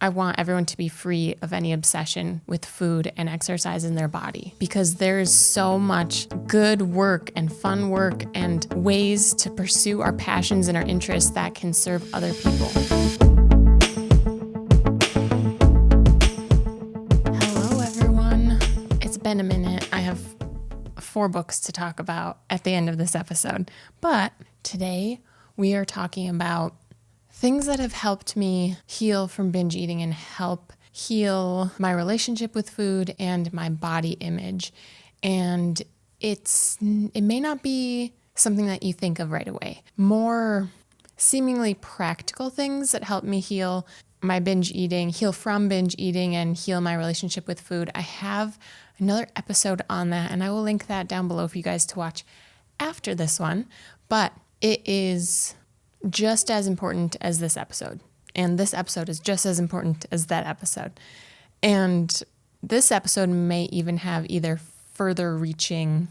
I want everyone to be free of any obsession with food and exercise in their body, because there's so much good work and fun work and ways to pursue our passions and our interests that can serve other people. Hello, everyone. It's been a minute. I have 4 books to talk about at the end of this episode, but today we are talking about things that have helped me heal from binge eating and help heal my relationship with food and my body image. And it may not be something that you think of right away. More seemingly practical things that help me heal my binge eating, heal from binge eating, and heal my relationship with food. I have another episode on that, and I will link that down below for you guys to watch after this one. But it is just as important as this episode. And this episode is just as important as that episode. And this episode may even have either further reaching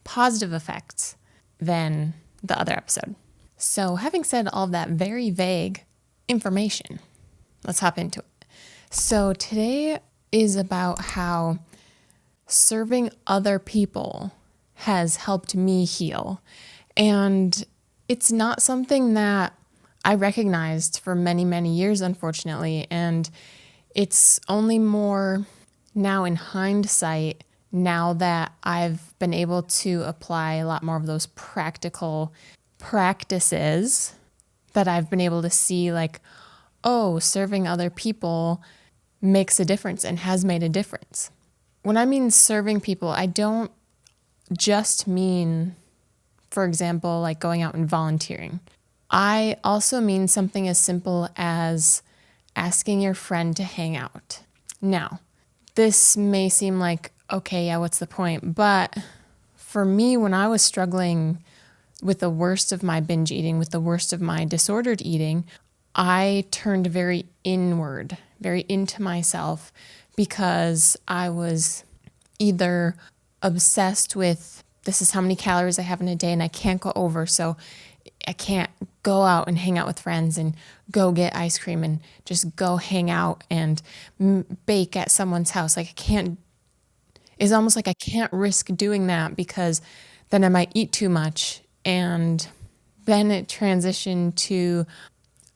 positive effects than the other episode. So having said all of that very vague information, let's hop into it. So today is about how serving other people has helped me heal. And it's not something that I recognized for many, many years, unfortunately. And it's only more now in hindsight, now that I've been able to apply a lot more of those practical practices, that I've been able to see like, oh, serving other people makes a difference and has made a difference. When I mean serving people, I don't just mean, for example, like going out and volunteering. I also mean something as simple as asking your friend to hang out. Now, this may seem like, okay, yeah, what's the point? But for me, when I was struggling with the worst of my binge eating, with the worst of my disordered eating, I turned very inward, very into myself, because I was either obsessed with, this is how many calories I have in a day and I can't go over, so I can't go out and hang out with friends and go get ice cream and just go hang out and bake at someone's house. Like it's almost like I can't risk doing that because then I might eat too much. And then it transitioned to,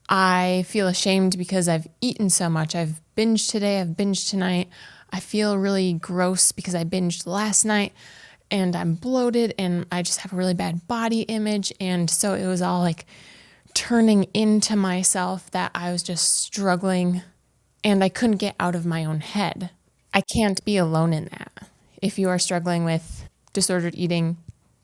I feel ashamed because I've eaten so much. I've binged today, I've binged tonight. I feel really gross because I binged last night. And I'm bloated and I just have a really bad body image. And so it was all like turning into myself that I was just struggling and I couldn't get out of my own head. I can't be alone in that. If you are struggling with disordered eating,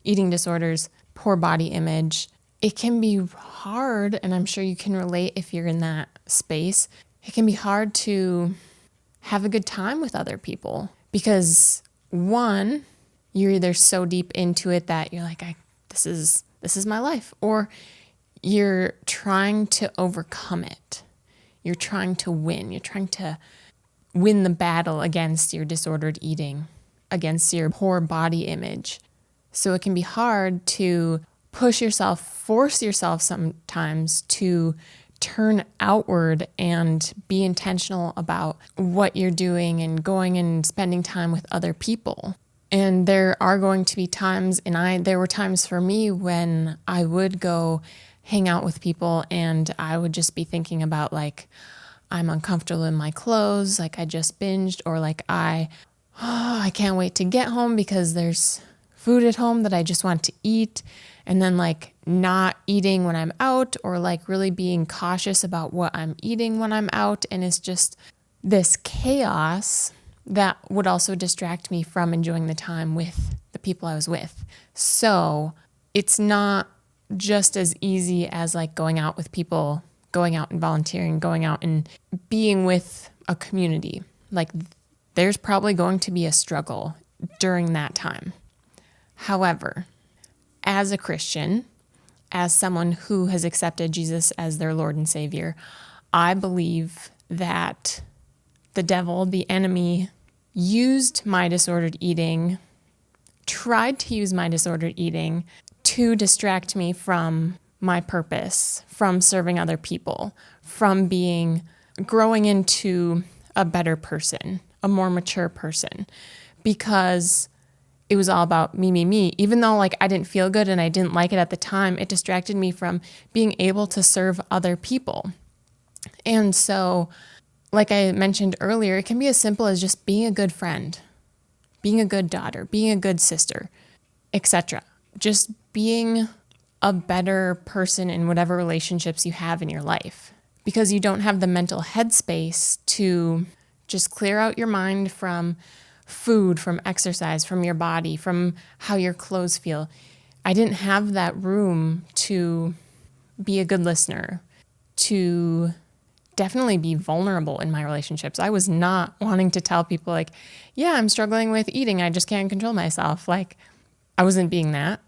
eating disorders, poor body image, it can be hard, and I'm sure you can relate if you're in that space. It can be hard to have a good time with other people because, one, you're either so deep into it that you're like, this is my life, or you're trying to overcome it. You're trying to win. You're trying to win the battle against your disordered eating, against your poor body image. So it can be hard to push yourself, force yourself sometimes to turn outward and be intentional about what you're doing and going and spending time with other people. And there are going to be times, and there were times for me when I would go hang out with people and I would just be thinking about like, I'm uncomfortable in my clothes, like I just binged, or like I can't wait to get home because there's food at home that I just want to eat. And then like not eating when I'm out, or like really being cautious about what I'm eating when I'm out. And it's just this chaos that would also distract me from enjoying the time with the people I was with. So it's not just as easy as like going out with people, going out and volunteering, going out and being with a community. Like there's probably going to be a struggle during that time. However, as a Christian, as someone who has accepted Jesus as their Lord and Savior, I believe that the devil, the enemy, used my disordered eating, tried to use my disordered eating to distract me from my purpose, from serving other people, from being growing into a better person, a more mature person, because it was all about me, me, me. Even though like I didn't feel good and I didn't like it at the time, it distracted me from being able to serve other people. And so, like I mentioned earlier, it can be as simple as just being a good friend, being a good daughter, being a good sister, etc. Just being a better person in whatever relationships you have in your life, because you don't have the mental headspace to just clear out your mind from food, from exercise, from your body, from how your clothes feel. I didn't have that room to be a good listener, to definitely be vulnerable in my relationships. I was not wanting to tell people like, yeah, I'm struggling with eating. I just can't control myself. Like, I wasn't being that.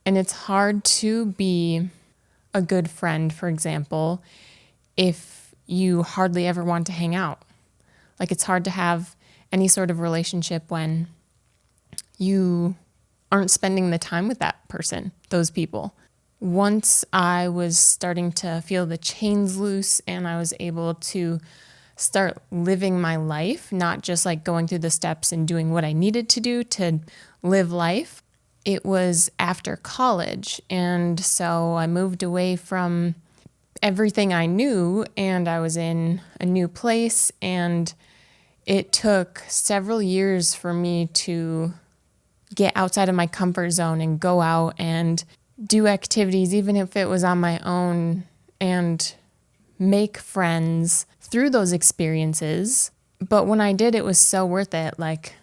And it's hard to be a good friend, for example, if you hardly ever want to hang out. Like, it's hard to have any sort of relationship when you aren't spending the time with that person, those people. Once I was starting to feel the chains loose and I was able to start living my life, not just like going through the steps and doing what I needed to do to live life, it was after college. And so I moved away from everything I knew and I was in a new place, and it took several years for me to get outside of my comfort zone and go out and do activities, even if it was on my own, and make friends through those experiences. But when I did, it was so worth it. Like,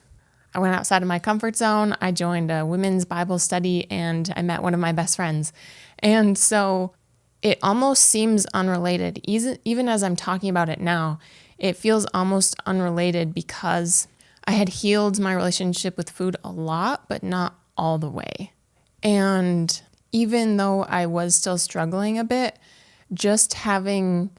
I went outside of my comfort zone. I joined a women's Bible study and I met one of my best friends. And so it almost seems unrelated. Even as I'm talking about it now, it feels almost unrelated because I had healed my relationship with food a lot, but not all the way. And even though I was still struggling a bit, just having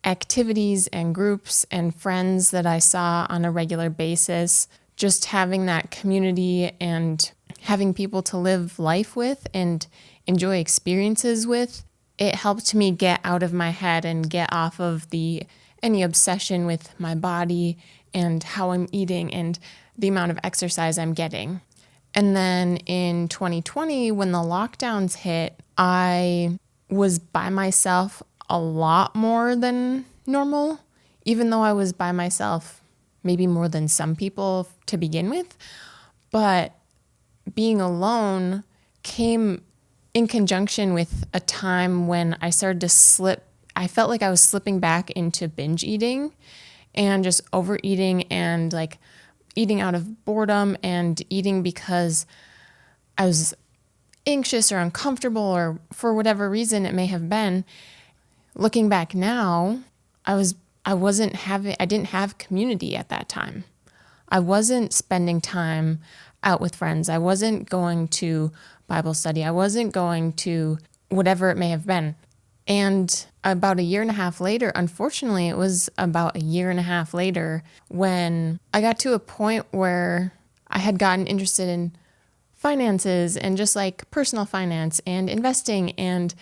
activities and groups and friends that I saw on a regular basis, just having that community and having people to live life with and enjoy experiences with, it helped me get out of my head and get off of any obsession with my body and how I'm eating and the amount of exercise I'm getting. And then in 2020, when the lockdowns hit, I was by myself a lot more than normal, even though I was by myself maybe more than some people to begin with. But being alone came in conjunction with a time when I started to slip. I felt like I was slipping back into binge eating and just overeating and like eating out of boredom and eating because I was anxious or uncomfortable or for whatever reason it may have been. Looking back now, I didn't have community at that time. I wasn't spending time out with friends. I wasn't going to Bible study. I wasn't going to whatever it may have been. And about a year and a half later, unfortunately, it was about a year and a half later when I got to a point where I had gotten interested in finances and just like personal finance and investing. And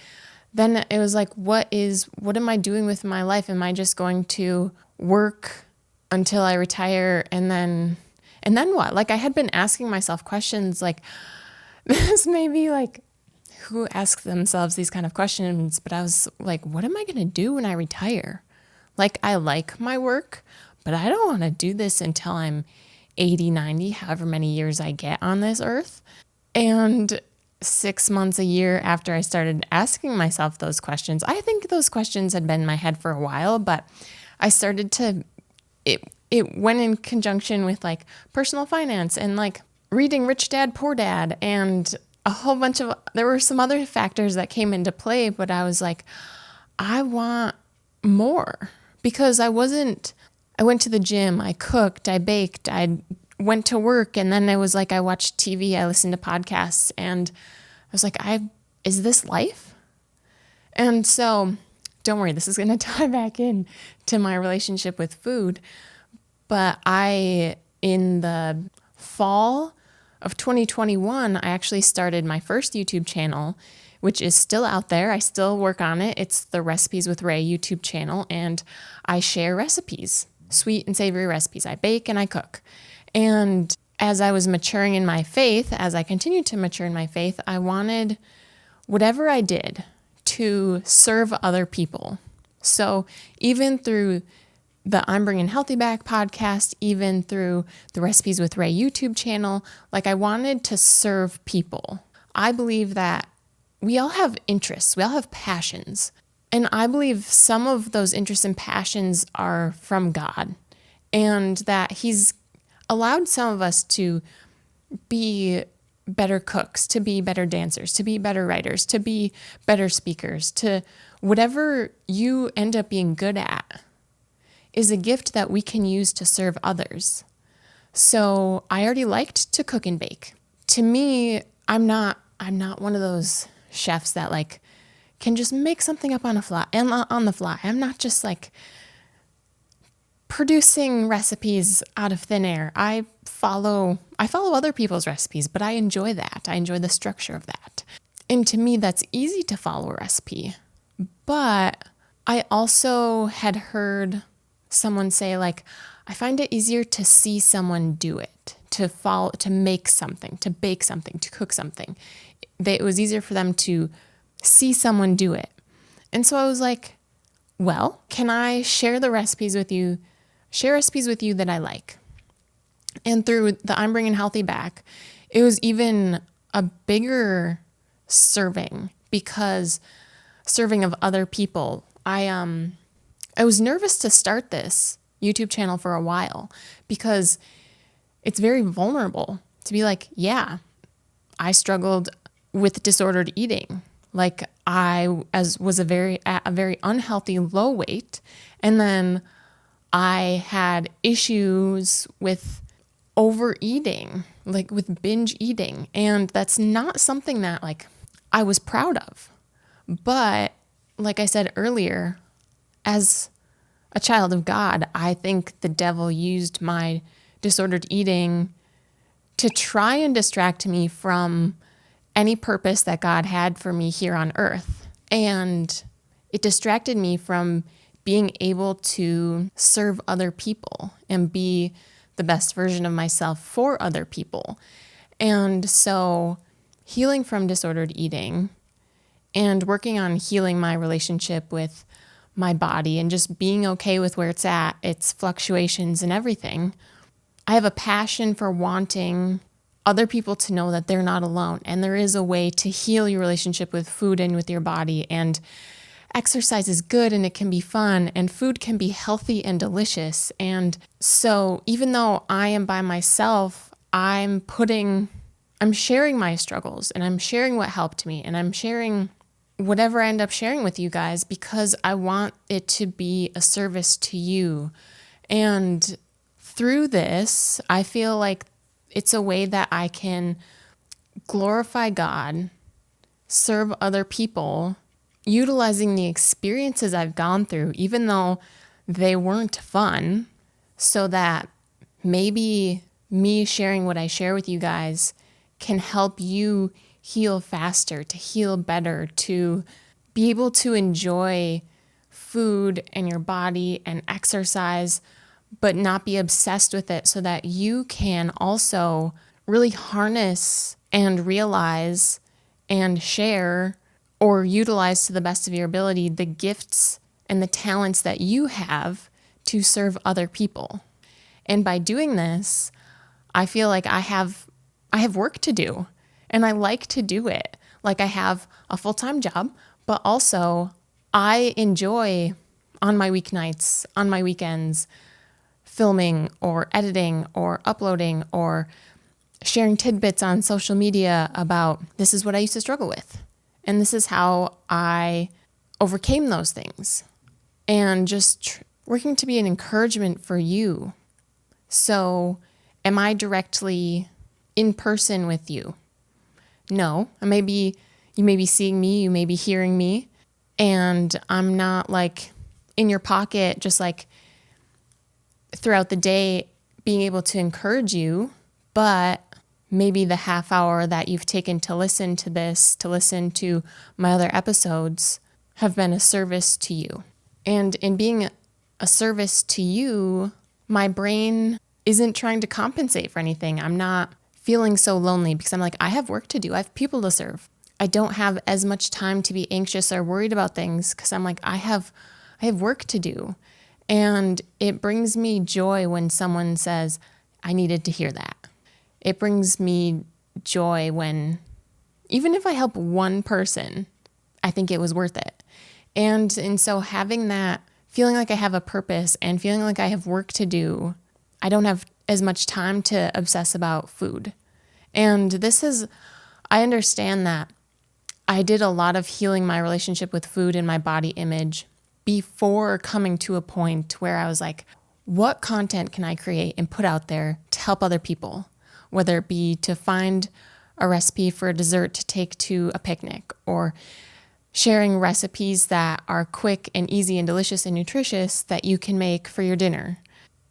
then it was like, what am I doing with my life? Am I just going to work until I retire and then what? Like, I had been asking myself questions like this, maybe like, who asks themselves these kind of questions? But I was like, what am I going to do when I retire? Like, I like my work, but I don't want to do this until I'm 80, 90, however many years I get on this earth. And 6 months, a year after I started asking myself those questions, I think those questions had been in my head for a while, but I started to, it went in conjunction with like personal finance and like reading Rich Dad, Poor Dad, and a whole bunch of, there were some other factors that came into play, but I was like, I want more, because I went to the gym, I cooked, I baked, I went to work, and then it was like, I watched TV, I listened to podcasts, and I was like, is this life? And so, don't worry, this is going to tie back in to my relationship with food, but in the fall of 2021, I actually started my first YouTube channel, which is still out there. I still work on it. It's the Recipes with Ray YouTube channel, and I share recipes, sweet and savory recipes. I bake and I cook. And as I was maturing in my faith, as I continued to mature in my faith, I wanted whatever I did to serve other people. So even through the I'm Bringin Healthy Back podcast, even through the Recipes with Ray YouTube channel, like I wanted to serve people. I believe that we all have interests, we all have passions. And I believe some of those interests and passions are from God, and that He's allowed some of us to be better cooks, to be better dancers, to be better writers, to be better speakers, to whatever you end up being good at is a gift that we can use to serve others. So I already liked to cook and bake. To me, I'm not one of those chefs that like can just make something up on the fly. I'm not just like producing recipes out of thin air. I follow other people's recipes, but I enjoy that. I enjoy the structure of that. And to me, that's easy to follow a recipe. But I also had heard someone say, like, I find it easier to see someone do it, to make something, to bake something, to cook something. It was easier for them to see someone do it. And so I was like, well, can I share recipes with you that I like? And through the I'm Bringin Healthy Back, it was even a bigger serving, because serving of other people. I was nervous to start this YouTube channel for a while because it's very vulnerable to be like, yeah, I struggled with disordered eating. Like was at a very unhealthy low weight. And then I had issues with overeating, like with binge eating. And that's not something that like I was proud of. But like I said earlier, as a child of God, I think the devil used my disordered eating to try and distract me from any purpose that God had for me here on earth. And it distracted me from being able to serve other people and be the best version of myself for other people. And so healing from disordered eating and working on healing my relationship with my body and just being okay with where it's at, its fluctuations and everything. I have a passion for wanting other people to know that they're not alone, and there is a way to heal your relationship with food and with your body, and exercise is good and it can be fun, and food can be healthy and delicious. And so even though I am by myself, I'm sharing my struggles, and I'm sharing what helped me, and I'm sharing whatever I end up sharing with you guys because I want it to be a service to you. And through this, I feel like it's a way that I can glorify God, serve other people, utilizing the experiences I've gone through, even though they weren't fun, so that maybe me sharing what I share with you guys can help you heal faster, to heal better, to be able to enjoy food and your body and exercise, but not be obsessed with it, so that you can also really harness and realize and share or utilize to the best of your ability the gifts and the talents that you have to serve other people. And by doing this, I feel like I have work to do. And I like to do it. Like I have a full-time job, but also I enjoy on my weeknights, on my weekends, filming or editing or uploading or sharing tidbits on social media about this is what I used to struggle with. And this is how I overcame those things. And just working to be an encouragement for you. So am I directly in person with you? No, you may be seeing me, you may be hearing me, and I'm not like in your pocket, just like throughout the day being able to encourage you, but maybe the half hour that you've taken to listen to this, to listen to my other episodes, have been a service to you. And in being a service to you, my brain isn't trying to compensate for anything. I'm not feeling so lonely because I'm like, I have work to do. I have people to serve. I don't have as much time to be anxious or worried about things because I'm like, I have work to do. And it brings me joy when someone says, I needed to hear that. It brings me joy when, even if I help one person, I think it was worth it. And so having that, feeling like I have a purpose and feeling like I have work to do, I don't have as much time to obsess about food. And I understand that I did a lot of healing my relationship with food and my body image before coming to a point where I was like, what content can I create and put out there to help other people? Whether it be to find a recipe for a dessert to take to a picnic, or sharing recipes that are quick and easy and delicious and nutritious that you can make for your dinner.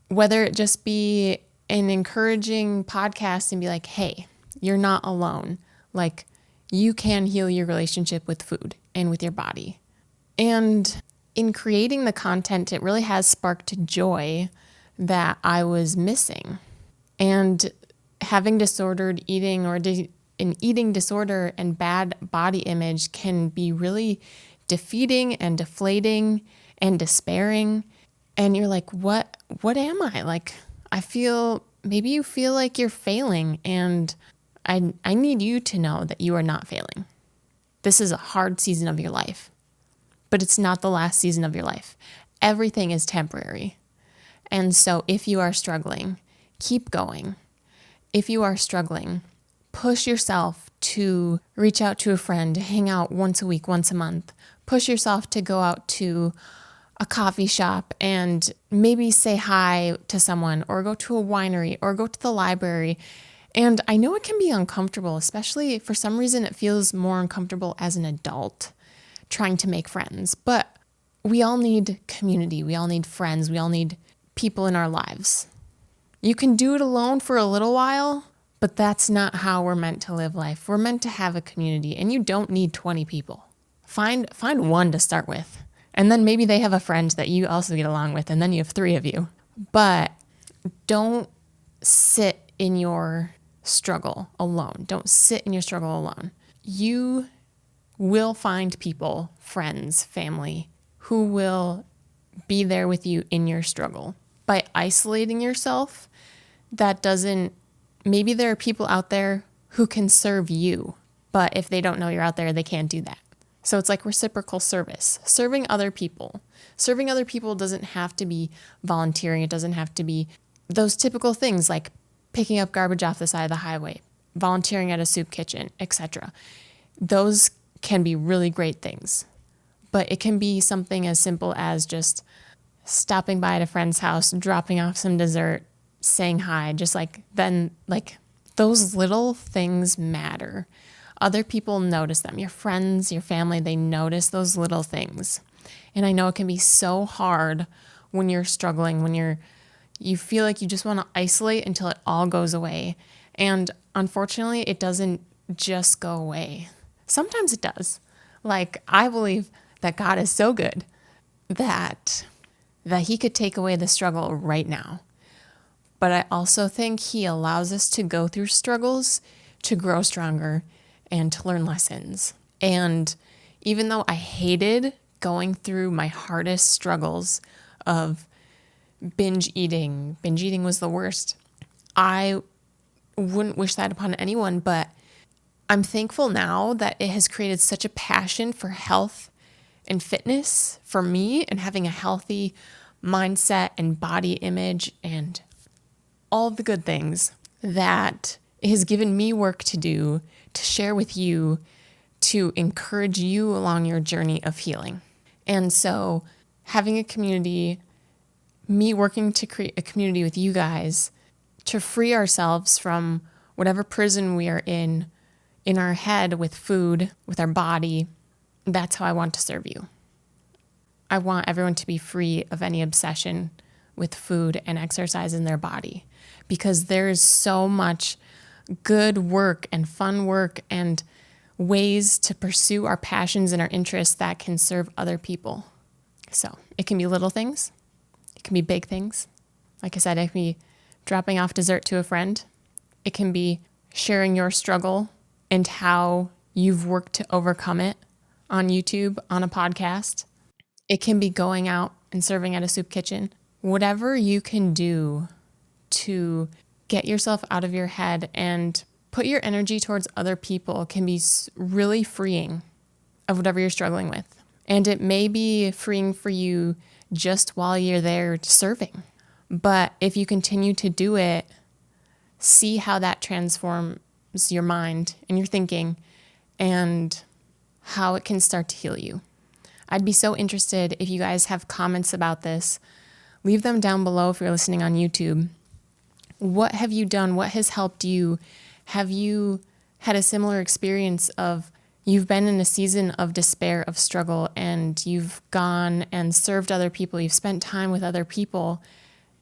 Whether it just be an encouraging podcast and be like, hey, you're not alone. Like, you can heal your relationship with food and with your body. And in creating the content, it really has sparked joy that I was missing. And having disordered eating or an eating disorder and bad body image can be really defeating and deflating and despairing. And you're like, what am I? Like, maybe you feel like you're failing, and I need you to know that you are not failing. This is a hard season of your life, but it's not the last season of your life. Everything is temporary. And so if you are struggling, keep going. If you are struggling, push yourself to reach out to a friend, hang out once a week, once a month. Push yourself to go out to a coffee shop and maybe say hi to someone, or go to a winery, or go to the library. And I know it can be uncomfortable, especially for some reason it feels more uncomfortable as an adult trying to make friends. But we all need community. We all need friends. We all need people in our lives. You can do it alone for a little while, but that's not how we're meant to live life. We're meant to have a community, and you don't need 20 people. Find one to start with. And then maybe they have a friend that you also get along with, and then you have 3 of you. But don't sit in your struggle alone. Don't sit in your struggle alone. You will find people, friends, family, who will be there with you in your struggle. By isolating yourself, maybe there are people out there who can serve you, but if they don't know you're out there, they can't do that. So it's like reciprocal service, serving other people. Serving other people doesn't have to be volunteering. It doesn't have to be those typical things like picking up garbage off the side of the highway, volunteering at a soup kitchen, etc. Those can be really great things, but it can be something as simple as just stopping by at a friend's house, dropping off some dessert, saying hi, those little things matter. Other people notice them. Your friends, your family, they notice those little things. And I know it can be so hard when you're struggling, when you feel like you just want to isolate until it all goes away. And unfortunately, it doesn't just go away. Sometimes it does. Like, I believe that God is so good that he could take away the struggle right now. But I also think he allows us to go through struggles to grow stronger and to learn lessons. And even though I hated going through my hardest struggles of binge eating was the worst. I wouldn't wish that upon anyone, but I'm thankful now that it has created such a passion for health and fitness for me, and having a healthy mindset and body image and all the good things, that it has given me work to do, to share with you, to encourage you along your journey of healing. And so having a community, me working to create a community with you guys, to free ourselves from whatever prison we are in our head with food, with our body, that's how I want to serve you. I want everyone to be free of any obsession with food and exercise in their body, because there's so much good work and fun work and ways to pursue our passions and our interests that can serve other people. So it can be little things. It can be big things. Like I said, it can be dropping off dessert to a friend. It can be sharing your struggle and how you've worked to overcome it on YouTube, on a podcast. It can be going out and serving at a soup kitchen. Whatever you can do to get yourself out of your head and put your energy towards other people can be really freeing of whatever you're struggling with. And it may be freeing for you just while you're there serving. But if you continue to do it, see how that transforms your mind and your thinking and how it can start to heal you. I'd be so interested if you guys have comments about this. Leave them down below if you're listening on YouTube. What have you done? What has helped you? Have you had a similar experience of you've been in a season of despair, of struggle, and you've gone and served other people, you've spent time with other people,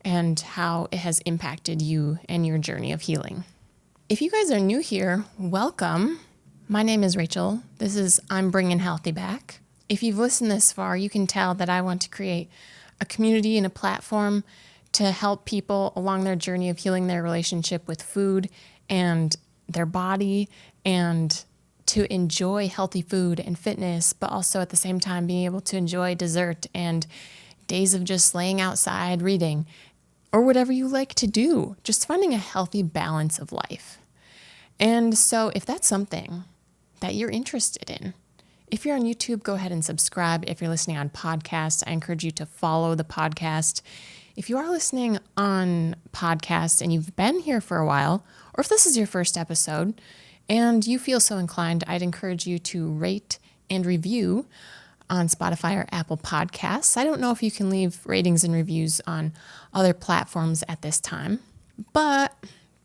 and how it has impacted you and your journey of healing? If you guys are new here, welcome. My name is Rachel. This is I'm Bringin' Healthy Back. If you've listened this far, you can tell that I want to create a community and a platform to help people along their journey of healing their relationship with food and their body, and to enjoy healthy food and fitness, but also at the same time being able to enjoy dessert and days of just laying outside reading or whatever you like to do, just finding a healthy balance of life. And so if that's something that you're interested in, if you're on YouTube, go ahead and subscribe. If you're listening on podcast, I encourage you to follow the podcast. If you are listening on podcast and you've been here for a while, or if this is your first episode and you feel so inclined, I'd encourage you to rate and review on Spotify or Apple Podcasts. I don't know if you can leave ratings and reviews on other platforms at this time, but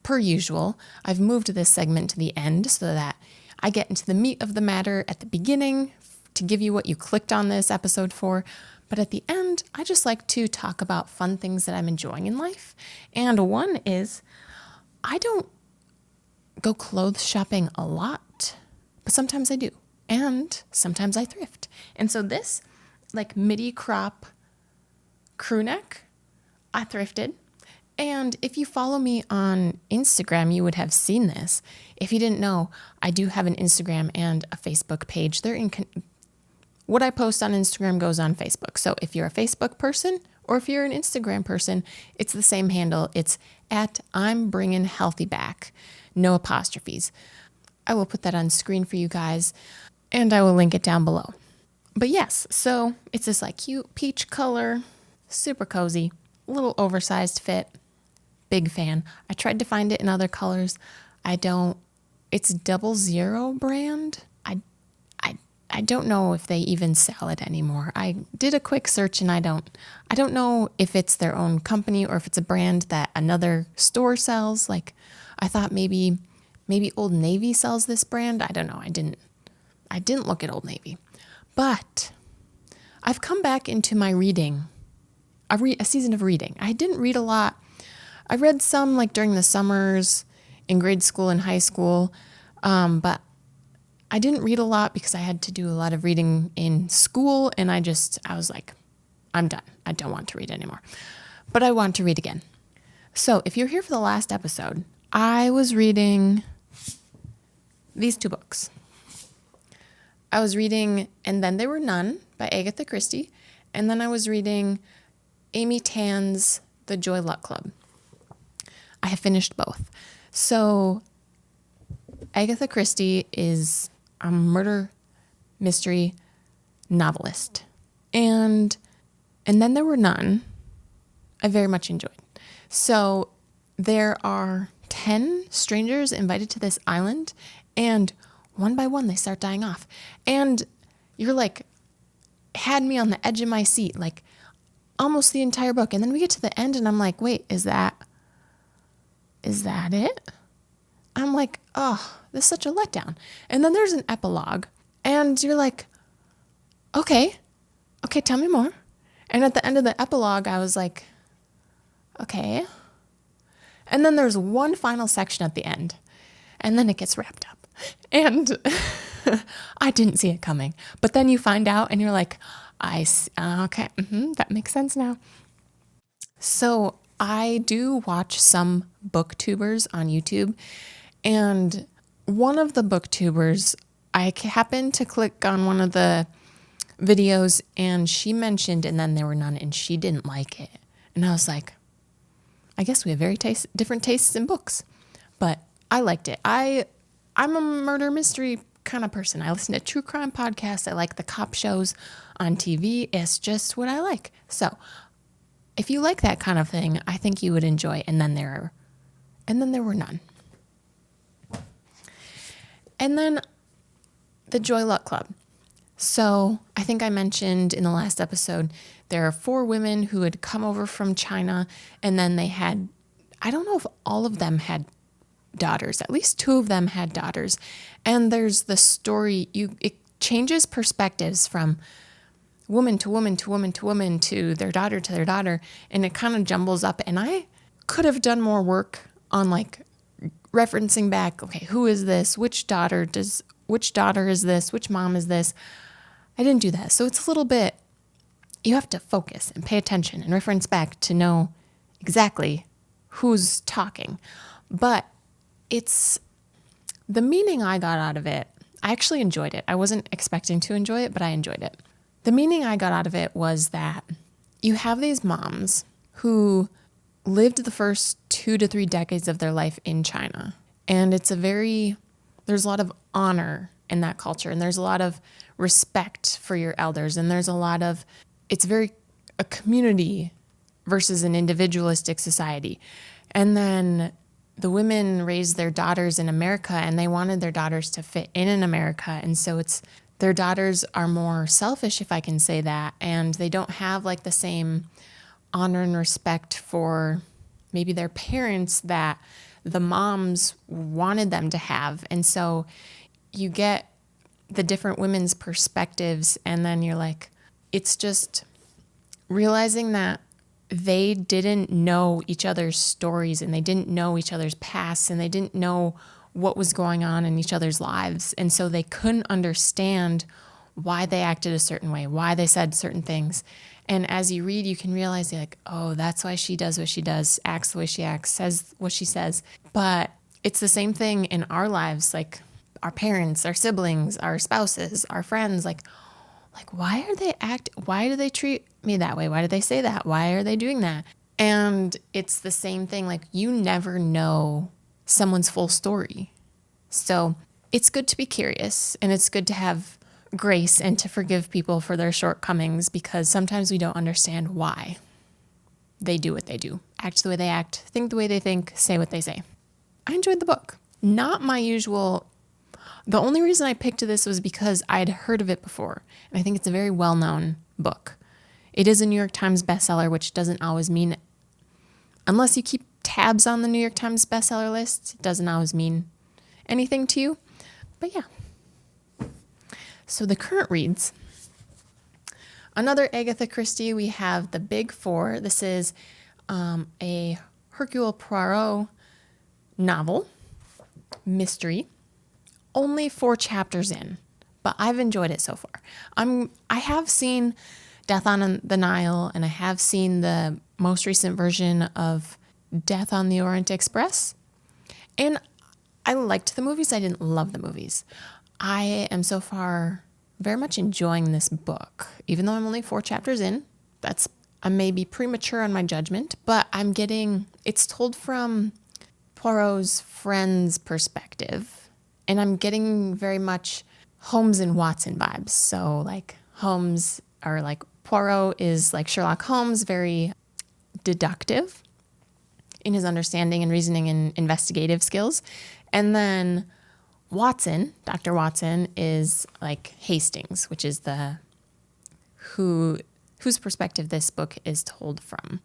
per usual, I've moved this segment to the end so that I get into the meat of the matter at the beginning to give you what you clicked on this episode for. But at the end, I just like to talk about fun things that I'm enjoying in life. And one is I don't go clothes shopping a lot, but sometimes I do. And sometimes I thrift. And so this like midi crop crew neck, I thrifted. And if you follow me on Instagram, you would have seen this. If you didn't know, I do have an Instagram and a Facebook page. What I post on Instagram goes on Facebook. So if you're a Facebook person or if you're an Instagram person, it's the same handle. It's at I'm Bringin' Healthy Back. No apostrophes. I will put that on screen for you guys and I will link it down below. But yes, so it's this like cute peach color, super cozy, little oversized fit. Big fan. I tried to find it in other colors. It's 00 brand. I don't know if they even sell it anymore. I did a quick search and I don't know if it's their own company or if it's a brand that another store sells. Like I thought maybe Old Navy sells this brand. I don't know. I didn't look at Old Navy. But I've come back into my reading, a season of reading. I didn't read a lot. I read some like during the summers in grade school and high school, but I didn't read a lot because I had to do a lot of reading in school, and I was like, I'm done. I don't want to read anymore, but I want to read again. So if you're here for the last episode, I was reading these two books. I was reading And Then There Were None by Agatha Christie, and then I was reading Amy Tan's The Joy Luck Club. I have finished both. So Agatha Christie is a murder mystery novelist. And Then There Were None, I very much enjoyed. So there are 10 strangers invited to this island, and one by one they start dying off. And you're like, had me on the edge of my seat, like almost the entire book. And then we get to the end and I'm like, wait, is that it? I'm like, oh, this is such a letdown. And then there's an epilogue and you're like, okay, tell me more. And at the end of the epilogue, I was like, okay. And then there's one final section at the end. and then it gets wrapped up. And I didn't see it coming. But then you find out and you're like, okay, that makes sense now. So I do watch some booktubers on YouTube, and one of the booktubers, I happened to click on one of the videos and she mentioned And Then There Were None, and she didn't like it. And I was like, I guess we have very different tastes in books, but I liked it. I'm a murder mystery kind of person. I listen to true crime podcasts. I like the cop shows on TV. It's just what I like. So if you like that kind of thing, I think you would enjoy And Then There Were None. And then the Joy Luck Club. So I think I mentioned in the last episode, there are 4 women who had come over from China, and then they had, I don't know if all of them had daughters, at least 2 of them had daughters. And there's the story, it changes perspectives from woman to woman to woman to woman to their daughter, and it kind of jumbles up. And I could have done more work on like referencing back, okay, who is this? Which daughter is this? Which mom is this? I didn't do that. So it's a little bit, you have to focus and pay attention and reference back to know exactly who's talking. But it's the meaning I got out of it. I actually enjoyed it. I wasn't expecting to enjoy it, but I enjoyed it. The meaning I got out of it was that you have these moms who lived the first 2 to 3 decades of their life in China. And there's a lot of honor in that culture, and there's a lot of respect for your elders, and it's very a community versus an individualistic society. And then the women raised their daughters in America, and they wanted their daughters to fit in America. And so their daughters are more selfish, if I can say that, and they don't have like the same honor and respect for maybe their parents that the moms wanted them to have. And so you get the different women's perspectives, and then you're like, it's just realizing that they didn't know each other's stories, and they didn't know each other's pasts, and they didn't know what was going on in each other's lives. And so they couldn't understand why they acted a certain way, why they said certain things. And as you read, you can realize, you're like, oh, that's why she does what she does, acts the way she acts, says what she says. But it's the same thing in our lives, like our parents, our siblings, our spouses, our friends, like why do they treat me that way? Why do they say that? Why are they doing that? And it's the same thing, like you never know someone's full story. So it's good to be curious, and it's good to have grace and to forgive people for their shortcomings, because sometimes we don't understand why they do what they do, act the way they act, think the way they think, say what they say. I enjoyed the book. Not my usual. The only reason I picked this was because I'd heard of it before, and I think it's a very well-known book. It is a New York Times bestseller, which doesn't always mean, unless you keep tabs on the New York Times bestseller list, it doesn't always mean anything to you. But yeah. So the current reads, another Agatha Christie, we have The Big Four. This is a Hercule Poirot novel, mystery. Only 4 chapters in, but I've enjoyed it so far. I have seen Death on the Nile, and I have seen the most recent version of Death on the Orient Express, and I liked the movies. I didn't love the movies. I am so far very much enjoying this book, even though I'm only 4 chapters in. I may be premature on my judgment, but it's told from Poirot's friend's perspective. And I'm getting very much Holmes and Watson vibes. So like Poirot is like Sherlock Holmes, very deductive in his understanding and reasoning and investigative skills. And then Watson, Dr. Watson, is like Hastings, which is whose perspective this book is told from.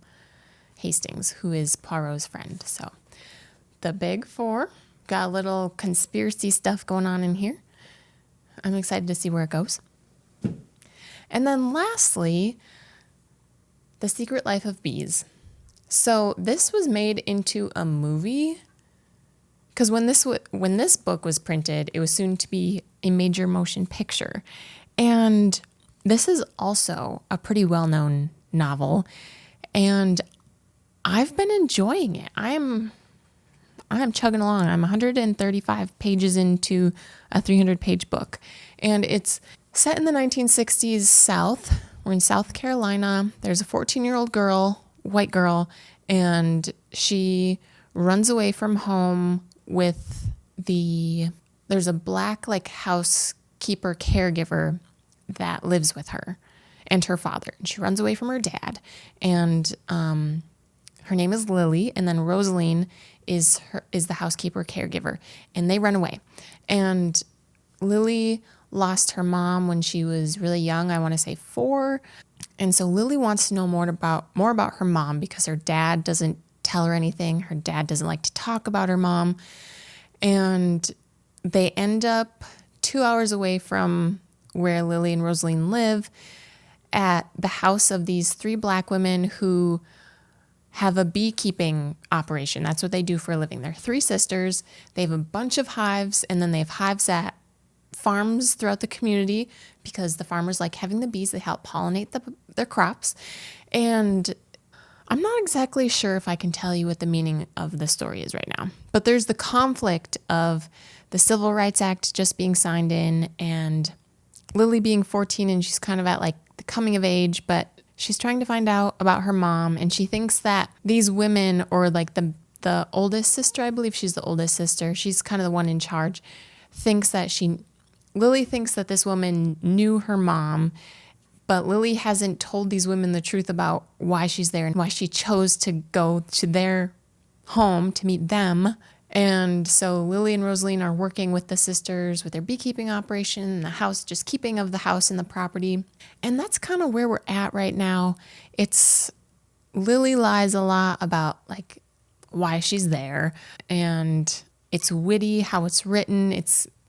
Hastings, who is Poirot's friend. So the Big Four. Got a little conspiracy stuff going on in here. I'm excited to see where it goes. And then lastly, The Secret Life of Bees. So this was made into a movie Because when this book was printed, it was soon to be a major motion picture. And this is also a pretty well-known novel, and I've been enjoying it. I'm chugging along. I'm 135 pages into a 300-page book, and it's set in the 1960s South. We're in South Carolina. There's a 14-year-old girl, white girl, and she runs away from home with there's a black like housekeeper caregiver that lives with her and her father. And she runs away from her dad, and her name is Lily, and then Rosaline is the housekeeper caregiver, and they run away. And Lily lost her mom when she was really young, I want to say 4. And so Lily wants to know more about her mom because her dad doesn't tell her anything. Her dad doesn't like to talk about her mom. And they end up 2 hours away from where Lily and Rosaline live, at the house of these 3 black women who have a beekeeping operation. That's what they do for a living. They're 3 sisters. They have a bunch of hives, and then they have hives at farms throughout the community because the farmers like having the bees. They help pollinate their crops. And I'm not exactly sure if I can tell you what the meaning of the story is right now, but there's the conflict of the Civil Rights Act just being signed in, and Lily being 14, and she's kind of at like the coming of age, but she's trying to find out about her mom, and she thinks that these women, or like the oldest sister, I believe she's the oldest sister, she's kind of the one in charge, Lily thinks that this woman knew her mom, but Lily hasn't told these women the truth about why she's there and why she chose to go to their home to meet them. And so Lily and Rosaline are working with the sisters with their beekeeping operation and the house, just keeping of the house and the property. And that's kind of where we're at right now. Lily lies a lot about like why she's there, and it's witty how it's written.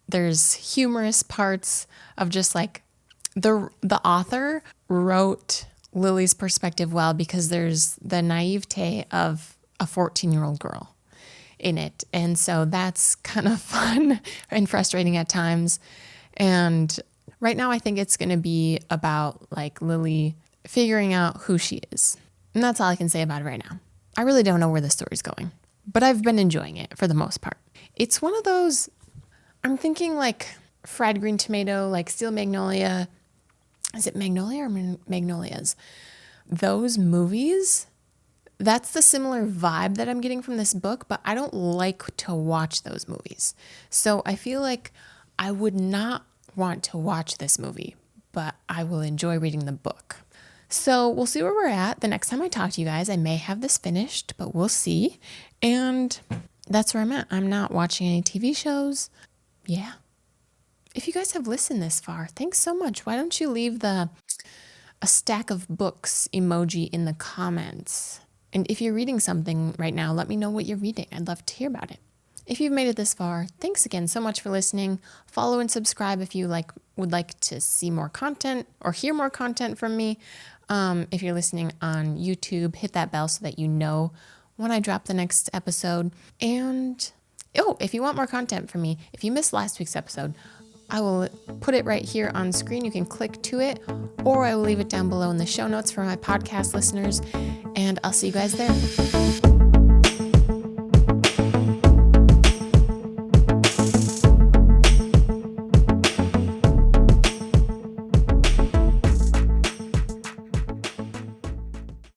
There's humorous parts of just like the author wrote Lily's perspective well, because there's the naivete of a 14-year-old girl in it. And so that's kind of fun and frustrating at times. And right now I think it's going to be about like Lily figuring out who she is. And that's all I can say about it right now. I really don't know where the story's going, but I've been enjoying it for the most part. It's one of those, I'm thinking like fried green tomato, like Steel Magnolia. Is it Magnolia or Magnolias? Those movies, that's the similar vibe that I'm getting from this book, but I don't like to watch those movies. So I feel like I would not want to watch this movie, but I will enjoy reading the book. So we'll see where we're at. The next time I talk to you guys, I may have this finished, but we'll see. And that's where I'm at. I'm not watching any TV shows. Yeah. If you guys have listened this far, thanks so much. Why don't you leave a stack of books emoji in the comments? And if you're reading something right now, let me know what you're reading. I'd love to hear about it. If you've made it this far, thanks again so much for listening. Follow and subscribe if you would like to see more content or hear more content from me. If you're listening on YouTube, hit that bell so that you know when I drop the next episode. And if you want more content from me, if you missed last week's episode, I will put it right here on screen. You can click to it, or I will leave it down below in the show notes for my podcast listeners, and I'll see you guys there.